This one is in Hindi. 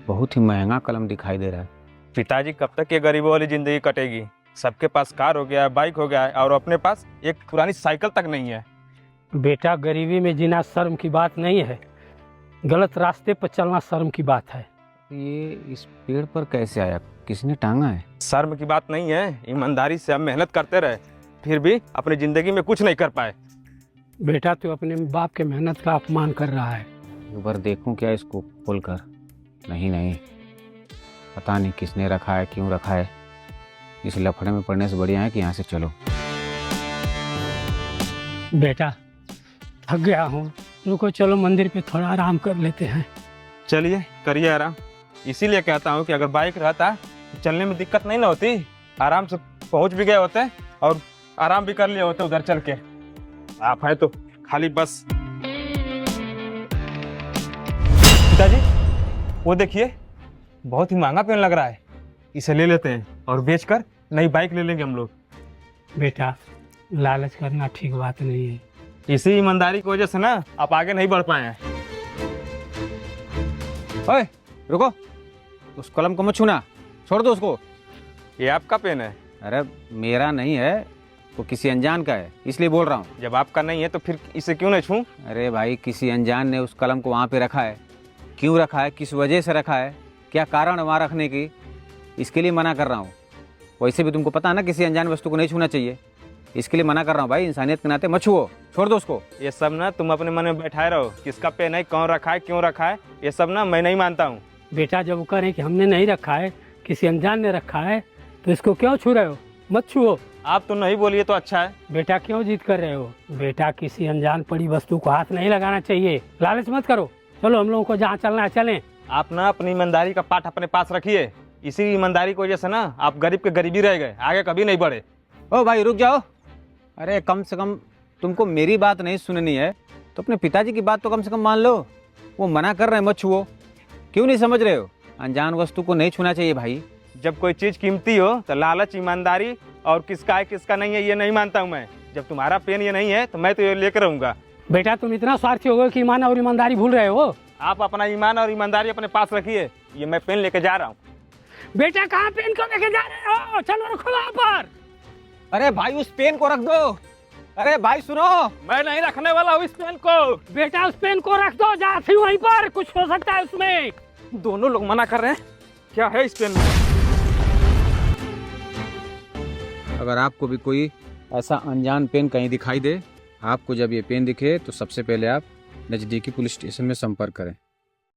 बहुत ही महंगा कलम दिखाई दे रहा है। पिताजी कब तक ये गरीबों वाली जिंदगी कटेगी? सबके पास कार हो गया है, बाइक हो गया है, और अपने पास एक पुरानी साइकिल तक नहीं है। बेटा, गरीबी में जीना शर्म की बात नहीं है, गलत रास्ते पर चलना शर्म की बात है। ये इस पेड़ पर कैसे आया? किसने टांगा है? शर्म की बात नहीं है, ईमानदारी से हम मेहनत करते रहे, फिर भी अपनी जिंदगी में कुछ नहीं कर पाए। बेटा, तू अपने बाप के मेहनत का अपमान कर रहा है। एक बार देखूं क्या इसको खोल कर? नहीं नहीं, पता नहीं किसने रखा है, क्यों रखा है। इस लफड़े में पड़ने से बढ़िया है कि यहाँ से चलो। बेटा, थक गया हूँ, रुको, चलो मंदिर पे थोड़ा आराम कर लेते हैं। चलिए करिए आराम। इसीलिए कहता हूँ कि अगर बाइक रहता तो चलने में दिक्कत नहीं ना होती, आराम से पहुँच भी गए होते और आराम भी कर लिए होते उधर चल के। आप है तो खाली बस। पिताजी, वो देखिए, बहुत ही महंगा पेन लग रहा है, इसे ले लेते हैं और बेचकर नई बाइक ले लेंगे हम लोग। बेटा, लालच करना ठीक बात नहीं है। इसी ईमानदारी की वजह से ना आप आगे नहीं बढ़ पाए हैं। ओए रुको, उस कलम को मत छूना, छोड़ दो उसको। ये आपका पेन है? अरे मेरा नहीं है, वो किसी अनजान का है, इसलिए बोल रहा हूँ। जब आपका नहीं है तो फिर इसे क्यों नहीं छूं? अरे भाई, किसी अनजान ने उस कलम को वहाँ पे रखा है। क्यों रखा है, किस वजह से रखा है, क्या कारण है वहाँ रखने की, इसके लिए मना कर रहा हूँ। वैसे भी तुमको पता है ना, किसी अनजान वस्तु को नहीं छूना चाहिए, इसके लिए मना कर रहा हूँ भाई। इंसानियत के नाते मत छुओ, छोड़ दो उसको। ये सब ना तुम अपने मन में बैठाए रहो, किसका पेन है, कौन रखा है, क्यों रखा है, ये सब ना मैं नहीं मानता हूँ। बेटा, जब वो करें कि हमने नहीं रखा है, किसी अनजान ने रखा है, तो इसको क्यों छू रहे हो? मत छुओ। आप तो नहीं बोलिए तो अच्छा है। बेटा, क्यों जिद कर रहे हो? बेटा, किसी अनजान पड़ी वस्तु को हाथ नहीं लगाना चाहिए, लालच मत करो। चलो हम लोगों को जहाँ चलना है चलें। आप ना अपनी ईमानदारी का पाठ अपने पास रखिए, इसी ईमानदारी की वजह से ना आप गरीब के गरीबी रह गए, आगे कभी नहीं बढ़े। ओ भाई रुक जाओ। अरे कम से कम तुमको मेरी बात नहीं सुननी है तो अपने पिताजी की बात तो कम से कम मान लो। वो मना कर रहे हैं मत छुओ, क्यों नहीं समझ रहे हो? अनजान वस्तु को नहीं छूना चाहिए भाई। जब कोई चीज़ कीमती हो तो लालच, ईमानदारी और किसका है किसका नहीं है ये नहीं मानता हूँ मैं। जब तुम्हारा पेन ये नहीं है तो मैं तो ये लेकर रहूँगा। बेटा, तुम इतना स्वार्थी हो गए कि ईमान और ईमानदारी भूल रहे हो। आप अपना ईमान और ईमानदारी अपने पास रखिए, ये मैं पेन लेके जा रहा हूँ। बेटा, कहाँ पेन को लेके जा रहे हो? चलो रखो वहाँ पर। अरे भाई उस पेन को रख दो। अरे भाई सुनो, मैं नहीं रखने वाला हूँ इस पेन को। बेटा, उस पेन को रख दो, जा फिर वहीं पर, कुछ हो सकता है उसमें। दोनों लोग मना कर रहे हैं, क्या है इस पेन में? अगर आपको भी कोई ऐसा अनजान पेन कहीं दिखाई दे, आपको जब ये पेन दिखे तो सबसे पहले आप नज़दीकी पुलिस स्टेशन में संपर्क करें।